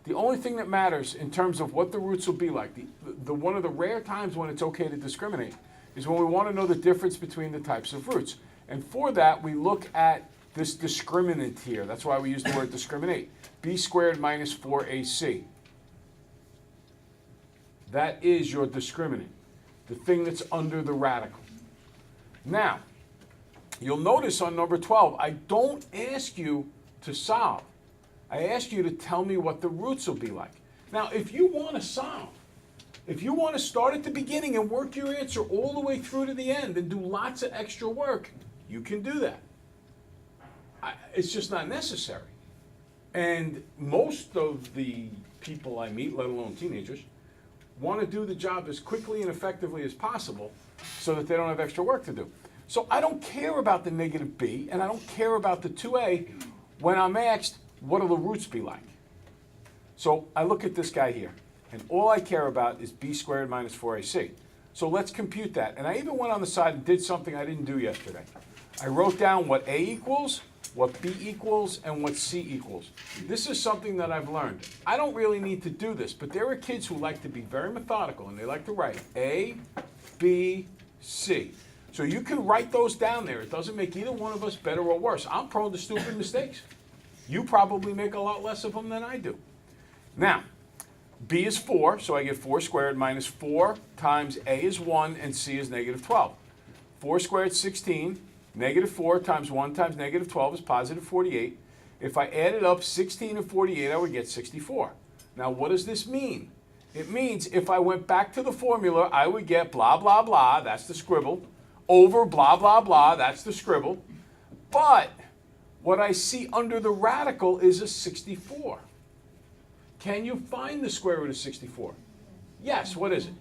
The only thing that matters in terms of what the roots will be like, the one of the rare times when it's okay to discriminate is when we want to know the difference between the types of roots. And for that, we look at this discriminant here. That's why we use the word discriminate. B squared minus 4ac. That is your discriminant, the thing that's under the radical. Now, you'll notice on number 12, I don't ask you to solve. I ask you to tell me what the roots will be like. Now, if you want to solve, if you want to start at the beginning and work your answer all the way through to the end and do lots of extra work, you can do that. It's just not necessary. And most of the people I meet, let alone teenagers, want to do the job as quickly and effectively as possible so that they don't have extra work to do. So I don't care about the negative b, and I don't care about the 2a when I'm asked, what will the roots be like? So I look at this guy here, and all I care about is b squared minus 4ac. So let's compute that. And I even went on the side and did something I didn't do yesterday. I wrote down what a equals, what b equals, and what c equals. This is something that I've learned. I don't really need to do this, but there are kids who like to be very methodical, and they like to write a, b, c. So you can write those down there. It doesn't make either one of us better or worse. I'm prone to stupid mistakes. You probably make a lot less of them than I do. Now, b is 4, so I get 4 squared minus 4 times a is 1 and c is negative 12. 4 squared is 16. Negative 4 times 1 times negative 12 is positive 48. If I added up 16 and 48, I would get 64. Now, what does this mean? It means if I went back to the formula, I would get blah, blah, blah, that's the scribble, over blah, blah, blah, that's the scribble. But what I see under the radical is a 64. Can you find the square root of 64? Yes, what is it?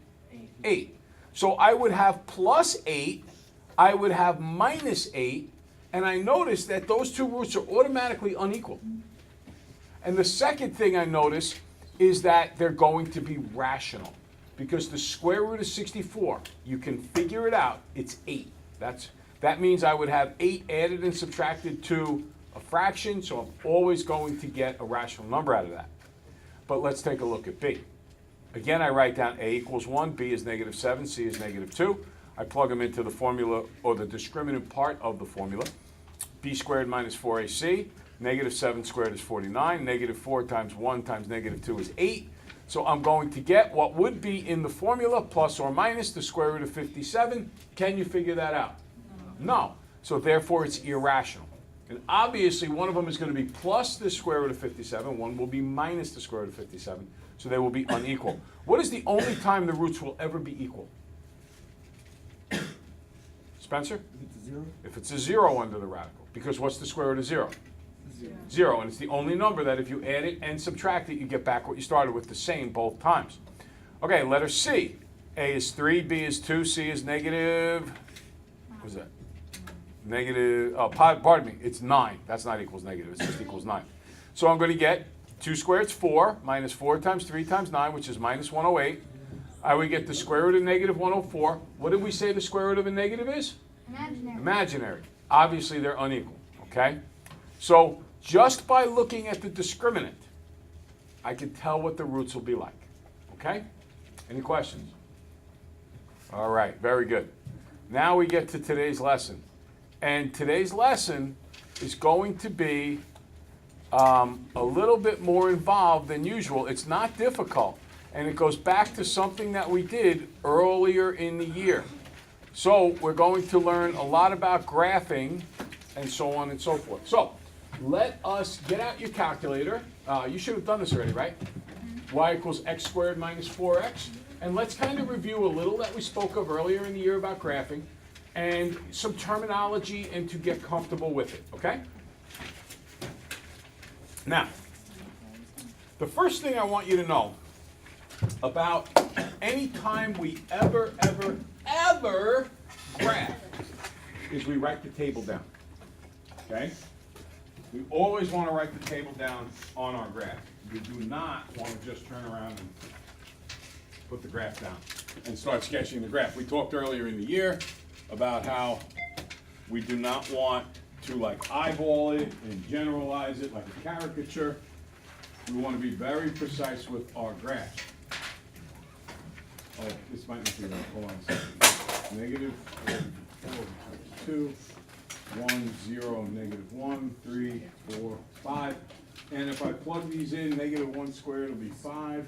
8. So I would have plus 8. I would have minus 8, and I notice that those two roots are automatically unequal. And the second thing I notice is that they're going to be rational, because the square root of 64, you can figure it out, it's 8. That means I would have 8 added and subtracted to a fraction, so I'm always going to get a rational number out of that. But let's take a look at b. Again, I write down a equals 1, b is negative 7, c is negative 2. I plug them into the formula, or the discriminant part of the formula. B squared minus 4ac, negative 7 squared is 49, negative 4 times 1 times negative 2 is 8. So I'm going to get what would be in the formula, plus or minus the square root of 57. Can you figure that out? No. So therefore it's irrational. And obviously one of them is going to be plus the square root of 57, one will be minus the square root of 57, so they will be unequal. What is the only time the roots will ever be equal? Spencer? If it's a 0? If it's a 0 under the radical. Because what's the square root of 0? 0. 0, and it's the only number that if you add it and subtract it, you get back what you started with, the same both times. Okay, letter C. A is 3, B is 2, C is negative, what was that? Negative, pardon me, it's 9. That's not equals negative, it's just equals 9. So I'm going to get 2 squared is 4, minus 4 times 3 times 9, which is minus 108. I would get the square root of negative 104. What did we say the square root of a negative is? Imaginary. Imaginary. Obviously, they're unequal, okay? So just by looking at the discriminant, I can tell what the roots will be like, okay? Any questions? All right, very good. Now we get to today's lesson. And today's lesson is going to be a little bit more involved than usual. It's not difficult. And it goes back to something that we did earlier in the year. So we're going to learn a lot about graphing and so on and so forth. So let us get out your calculator. You should have done this already, right? Y equals x squared minus 4x. And let's kind of review a little that we spoke of earlier in the year about graphing and some terminology and to get comfortable with it, okay? Now, the first thing I want you to know about any time we ever graph is we write the table down, okay? We always want to write the table down on our graph. We do not want to just turn around and put the graph down and start sketching the graph. We talked earlier in the year about how we do not want to like eyeball it and generalize it like a caricature. we want to be very precise with our graphs. Oh, this might not be right, hold on a second. Negative 4 times 2, 1, 0, negative 1, 3, 4, 5. And if I plug these in, negative 1 squared will be 5,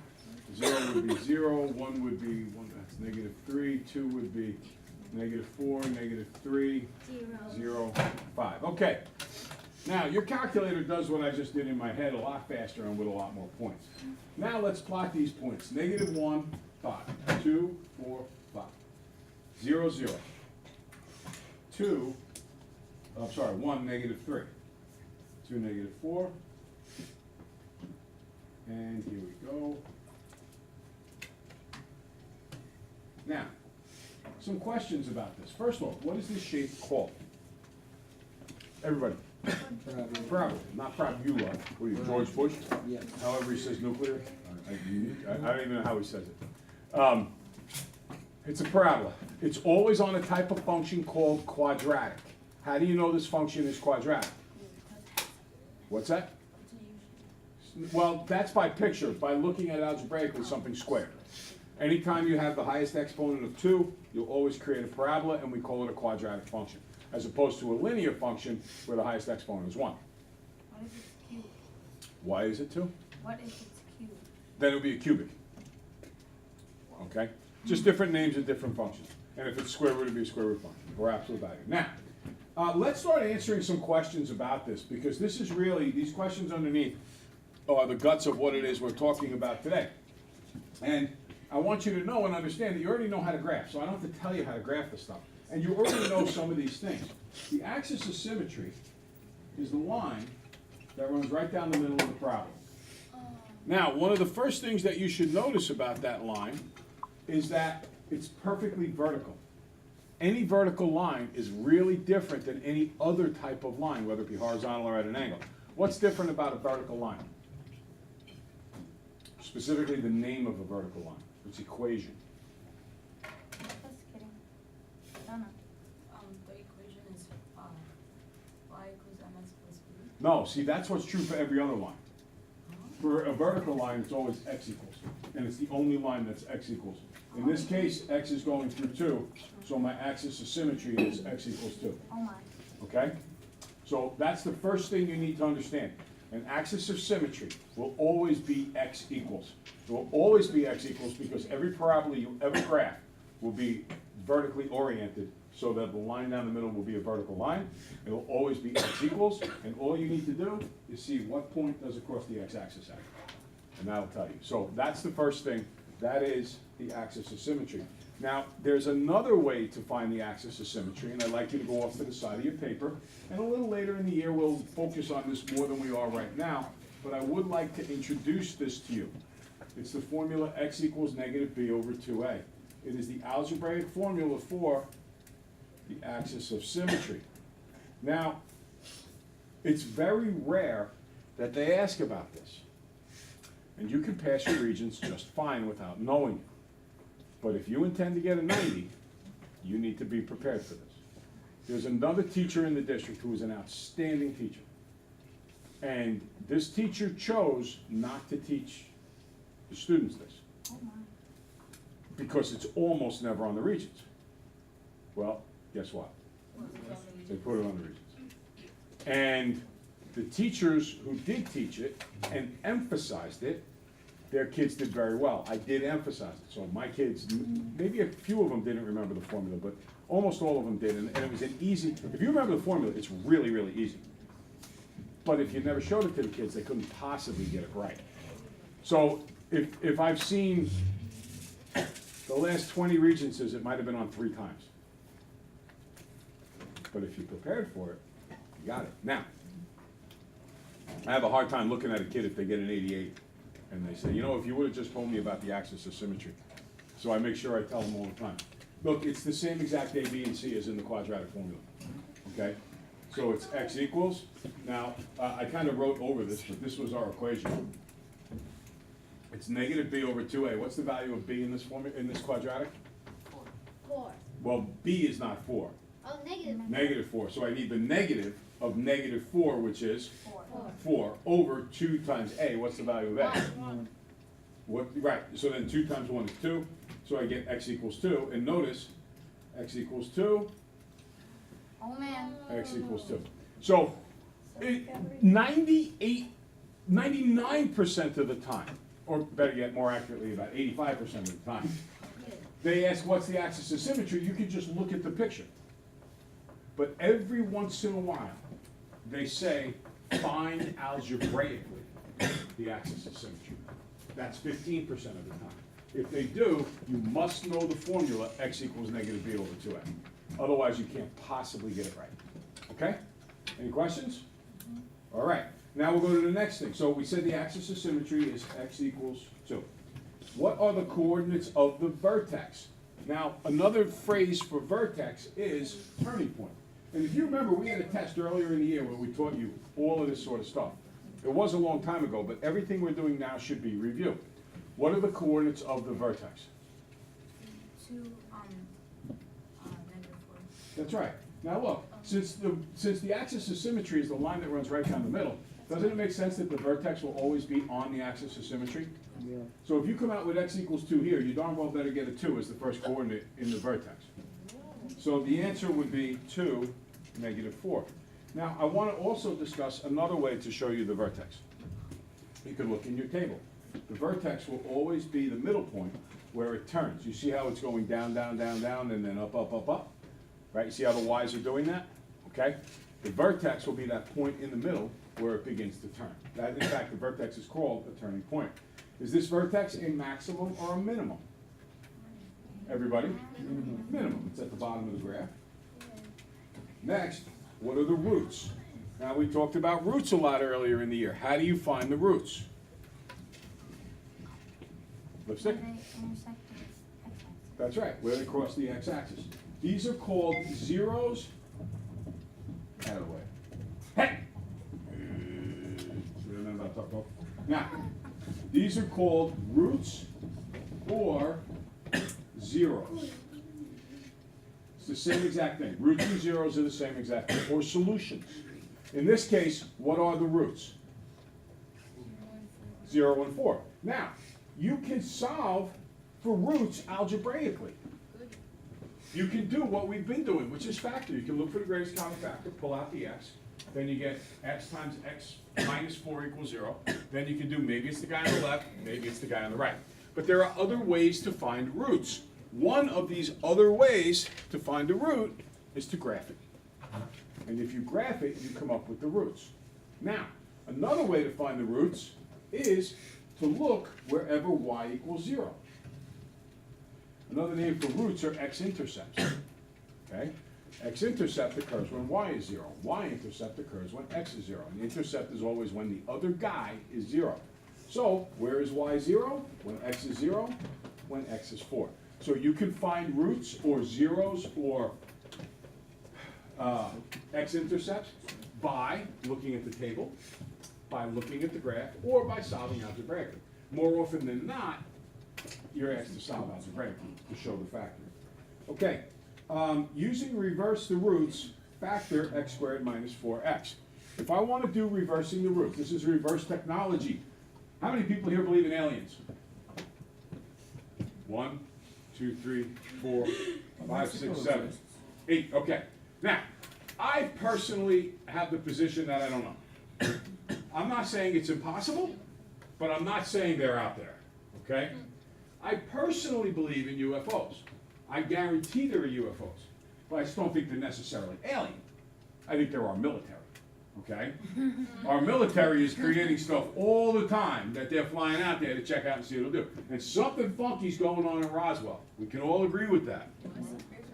0 would be 0, 1 would be, that's negative 3, 2 would be negative 4, negative 3, 0, 5. Okay. Now, your calculator does what I just did in my head a lot faster and with a lot more points. Now let's plot these points. Negative 1, 5, 2, 4, 5, 0, 0, 2, I'm sorry, 1, negative 3, 2, negative 4, and here we go. Now, some questions about this. First of all, what is this shape called? Everybody. Parabola, not parabola. What are you, George Bush? Yes. However he says nuclear. I don't even know how he says it. It's a parabola. It's always on a type of function called quadratic. How do you know this function is quadratic? What's that? Well, that's by picture, by looking at algebraically something squared. Anytime you have the highest exponent of 2, you'll always create a parabola, and we call it a quadratic function, as opposed to a linear function where the highest exponent is 1. What if it's cubed? Why is it 2? What if it's cubed? Then it would be a cubic. Okay? Just different names of different functions. And if it's square root, it would be a square root function, or absolute value. Now, let's start answering some questions about this, because this is really, these questions underneath are the guts of what it is we're talking about today. And I want you to know and understand that you already know how to graph, so I don't have to tell you how to graph this stuff. And you already know some of these things. The axis of symmetry is the line that runs right down the middle of the parabola. Now, one of the first things that you should notice about that line is that it's perfectly vertical. Any vertical line is really different than any other type of line, whether it be horizontal or at an angle. What's different about a vertical line? Specifically, the name of a vertical line, its equation. Just kidding. I don't know. The equation is y equals mx plus b. No, see, that's what's true for every other line. For a vertical line, it's always x equals, and it's the only line that's x equals. In this case, x is going through 2, so my axis of symmetry is x equals 2. Oh my. Okay? So that's the first thing you need to understand. An axis of symmetry will always be x equals. It will always be x equals because every parabola you ever graph will be vertically oriented so that the line down the middle will be a vertical line. It will always be x equals, and all you need to do is see what point does it cross the x-axis at. And that'll tell you. So that's the first thing. That is the axis of symmetry. Now, there's another way to find the axis of symmetry, and I'd like you to go off to the side of your paper. And a little later in the year, we'll focus on this more than we are right now, but I would like to introduce this to you. It's the formula x equals negative b over 2a. It is the algebraic formula for the axis of symmetry. Now, it's very rare that they ask about this. And you can pass your Regents just fine without knowing it. But if you intend to get a 90, you need to be prepared for this. There's another teacher in the district who is an outstanding teacher. And this teacher chose not to teach the students this, Oh my. because it's almost never on the Regents. Well, guess what? They put it on the Regents. And the teachers who did teach it and emphasized it, their kids did very well. I did emphasize it. So my kids, maybe a few of them didn't remember the formula, but almost all of them did. And it was an easy, if you remember the formula, it's really, really easy. But if you never showed it to the kids, they couldn't possibly get it right. So if I've seen the last 20 Regencies, it might have been on 3 times. But if you prepared for it, you got it. Now, I have a hard time looking at a kid if they get an 88 and they say, you know, if you would have just told me about the axis of symmetry. So I make sure I tell them all the time. Look, it's the same exact A, B, and C as in the quadratic formula, okay? So it's x equals. Now, I kind of wrote over this, but this was our equation. It's negative b over 2a. What's the value of b in this formula, in this quadratic? 4. Well, b is not 4. Oh, negative. Negative 4. So I need the negative of -4, which is Four. 4, over 2 times a. What's the value of a? What, right, so then 2 times 1 is 2, so I get x equals 2, and notice, x equals 2, Oh, man. x equals 2. So, 99% of the time, or better yet, more accurately, about 85% of the time, they ask what's the axis of symmetry, you can just look at the picture. But every once in a while, they say, find algebraically the axis of symmetry. That's 15% of the time. If they do, you must know the formula, x equals negative b over 2a. Otherwise, you can't possibly get it right. Okay? Any questions? All right, now we'll go to the next thing. So we said the axis of symmetry is x equals 2. What are the coordinates of the vertex? Now, another phrase for vertex is turning point. And if you remember, we had a test earlier in the year where we taught you all of this sort of stuff. It was a long time ago, but everything we're doing now should be reviewed. What are the coordinates of the vertex? 2, -4. That's right. Now look, since the axis of symmetry is the line that runs right down the middle, doesn't it make sense that the vertex will always be on the axis of symmetry? Yeah. So if you come out with x equals 2 here, you darn well better get a 2 as the first coordinate in the vertex. So the answer would be 2, -4. Now, I want to also discuss another way to show you the vertex. You can look in your table. The vertex will always be the middle point where it turns. You see how it's going down, down, down, down, and then up, up, up, up? Right? You see how the y's are doing that? Okay? The vertex will be that point in the middle where it begins to turn. That, in fact, the vertex is called a turning point. Is this vertex a maximum or a minimum? Everybody? Minimum. It's at the bottom of the graph. Next, what are the roots? Now, we talked about roots a lot earlier in the year. How do you find the roots? Lipstick? Where they intersect the x-axis. That's right, where they cross the x-axis. These are called zeros. Out of the way. Hey! Remember I talked about? Now, these are called roots or zeros. It's the same exact thing. Roots and zeros are the same exact thing, or solutions. In this case, what are the roots? 0 and 4. Now, you can solve for roots algebraically. You can do what we've been doing, which is factor. You can look for the greatest common factor, pull out the x, then you get x times x minus 4 equals 0. Then you can do, maybe it's the guy on the left, maybe it's the guy on the right. But there are other ways to find roots. One of these other ways to find a root is to graph it. And if you graph it, you come up with the roots. Now, another way to find the roots is to look wherever y equals 0. Another name for roots are x-intercepts. Okay? X-intercept occurs when y is 0. Y-intercept occurs when x is 0. And the intercept is always when the other guy is 0. So, where is y 0? When x is 0, when x is 4. So you can find roots or zeros or x-intercepts by looking at the table, by looking at the graph, or by solving algebraically. More often than not, you're asked to solve algebraically to show the factor. Okay, using reverse the roots, factor x squared minus 4x. If I want to do reversing the roots, this is reverse technology. How many people here believe in aliens? 1, 2, 3, 4, 5, 6, 7, 8. Okay. Now, I personally have the position that I don't know. I'm not saying it's impossible, but I'm not saying they're out there. Okay? I personally believe in UFOs. I guarantee there are UFOs, but I just don't think they're necessarily alien. I think they're our military. Okay? Our military is creating stuff all the time that they're flying out there to check out and see what it'll do. And something funky's going on in Roswell. We can all agree with that.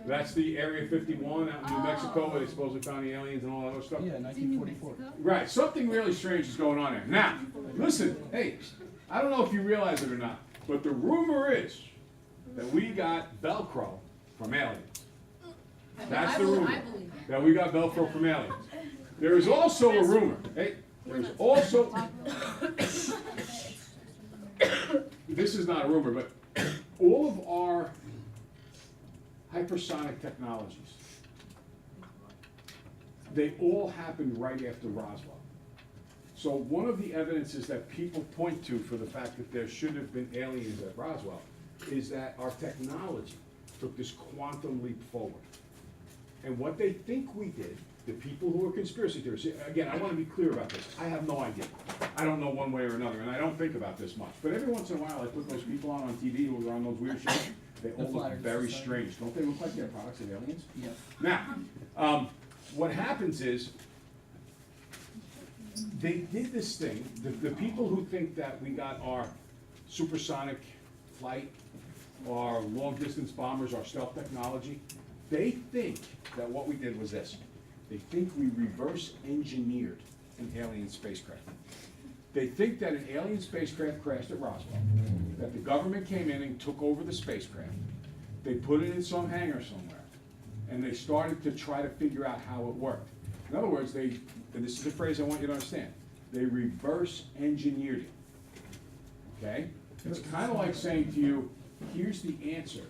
That's the Area 51 out in New Mexico where they supposedly found the aliens and all that other stuff. Yeah, 1944. Right, something really strange is going on there. Now, listen, hey, I don't know if you realize it or not, but the rumor is that we got Velcro from aliens. That's the rumor, that we got Velcro from aliens. There is also a rumor, hey, there's also, this is not a rumor, but all of our hypersonic technologies, they all happened right after Roswell. So one of the evidences that people point to for the fact that there should have been aliens at Roswell is that our technology took this quantum leap forward. And what they think we did, the people who are conspiracy theorists, again, I want to be clear about this. I have no idea. I don't know one way or another, and I don't think about this much. But every once in a while, I put those people on TV who are on those weird shows. They all look Flat Earth very Society. strange. Don't they look like they're products of aliens? Yes. Now, what happens is, they did this thing, the people who think that we got our supersonic flight, our long-distance bombers, our stealth technology, they think that what we did was this. They think we reverse engineered an alien spacecraft. They think that an alien spacecraft crashed at Roswell, that the government came in and took over the spacecraft. They put it in some hangar somewhere, and they started to try to figure out how it worked. In other words, and this is the phrase I want you to understand, they reverse engineered it, okay? It's kind of like saying to you, here's the answer,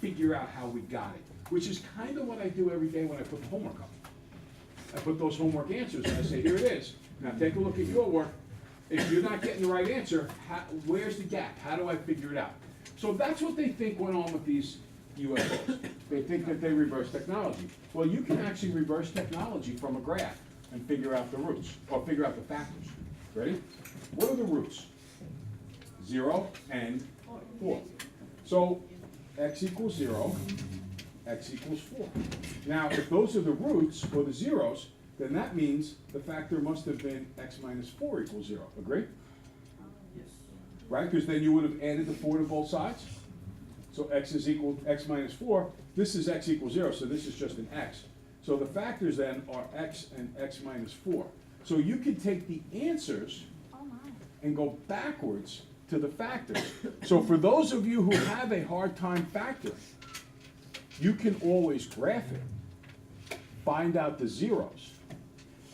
figure out how we got it, which is kind of what I do every day when I put the homework up. I put those homework answers and I say, here it is. Now take a look at your work. If you're not getting the right answer, where's the gap? How do I figure it out? So that's what they think went on with these UFOs. They think that they reverse technology. Well, you can actually reverse technology from a graph and figure out the roots, or figure out the factors. Ready? What are the roots? 0 and 4. So x equals 0, x equals 4. Now, if those are the roots, or the zeros, then that means the factor must have been x minus 4 equals 0. Agree? Yes. Right? Because then you would have added the 4 to both sides. So x is equal to x minus 4. This is x equals 0, so this is just an x. So the factors then are x and x minus 4. So you can take the answers Oh my. and go backwards to the factors. So for those of you who have a hard time factoring, you can always graph it, find out the zeros,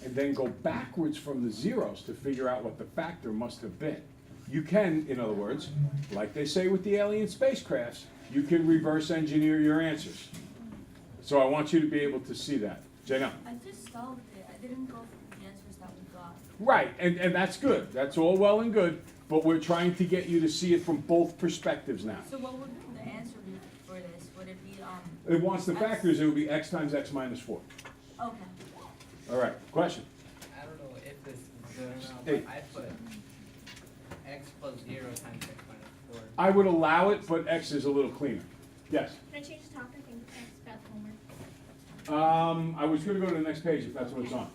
and then go backwards from the zeros to figure out what the factor must have been. You can, in other words, like they say with the alien spacecrafts, you can reverse engineer your answers. So I want you to be able to see that. Jenna. I just solved it. I didn't go for the answers that we got. Right, and that's good. That's all well and good, but we're trying to get you to see it from both perspectives now. So what would the answer be for this? Would it be, It wants the factors, it would be x times x minus 4. okay. All right, question? I don't know if this is good or not, Hey. but I put x plus 0 times x minus 4. I would allow it, but x is a little cleaner. Yes? Can I change the topic and ask about homework? I was gonna go to the next page if that's what it's on.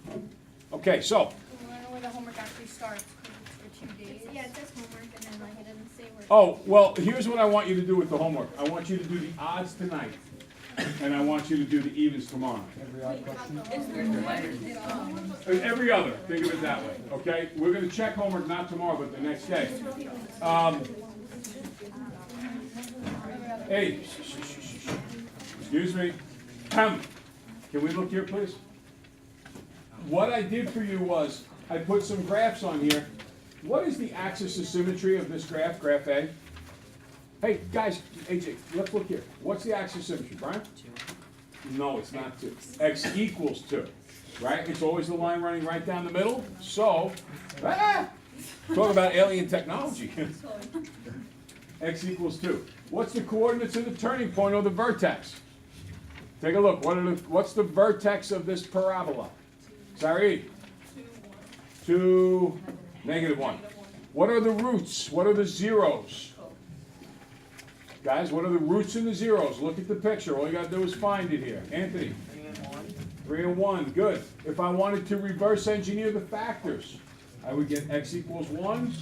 Okay, so, I don't know where the homework actually starts, because it's for 2 days. Yeah, it says homework and then like it doesn't say where. oh, well, here's what I want you to do with the homework. I want you to do the odds tonight, and I want you to do the evens tomorrow. Every odd question. Is there letters? Every other, think of it that way, okay? We're gonna check homework not tomorrow, but the next day. Hey, excuse me. Can we look here, please? What I did for you was, I put some graphs on here. What is the axis of symmetry of this graph, graph A? Hey, guys, AJ, let's look here. What's the axis of symmetry, Brian? 2. No, it's not 2. X equals 2, right? It's always the line running right down the middle. So, talk about alien technology. X equals 2. What's the coordinates of the turning point or the vertex? Take a look. What's the vertex of this parabola? Sorry. 2, -1. What are the roots? What are the zeros? Guys, what are the roots and the zeros? Look at the picture. All you gotta do is find it here. Anthony. 3 and 1. 3 and 1, good. If I wanted to reverse engineer the factors, I would get x equals 1,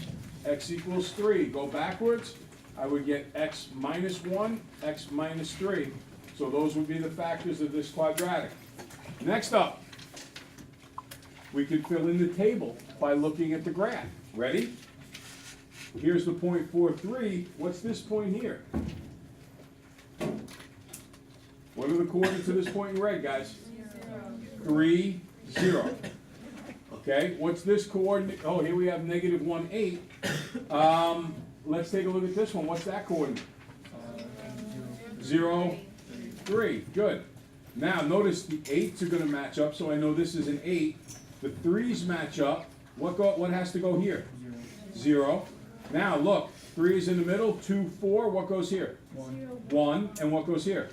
x equals 3. Go backwards, I would get x minus 1, x minus 3. So those would be the factors of this quadratic. Next up, we can fill in the table by looking at the graph. Ready? Here's the point 43. What's this point here? What are the coordinates of this point in red, guys? 3, 0. Okay, what's this coordinate? Oh, here we have -1, 8. Let's take a look at this one. What's that coordinate? 0, 3. Good. Now, notice the 8s are gonna match up, so I know this is an 8. The 3s match up. What has to go here? 0. Now, look, 3 is in the middle, 2, 4, what goes here? 1, and what goes here?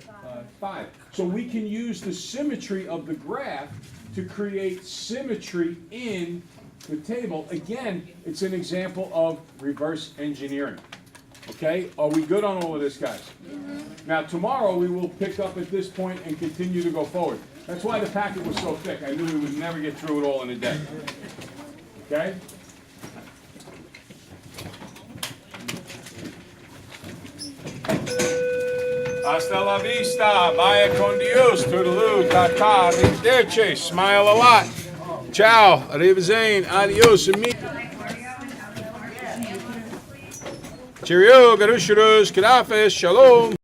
5. So we can use the symmetry of the graph to create symmetry in the table. Again, it's an example of reverse engineering. Okay, are we good on all of this, guys? Now, tomorrow we will pick up at this point and continue to go forward. That's why the packet was so thick. I knew we would never get through it all in a day. Okay? Hasta la vista, vaya con Dios, toodaloo, tata, arrivederci, smile a lot. Ciao, arrivederci, adios, amigo. Cheerio, garushurus, kadafis, shalom.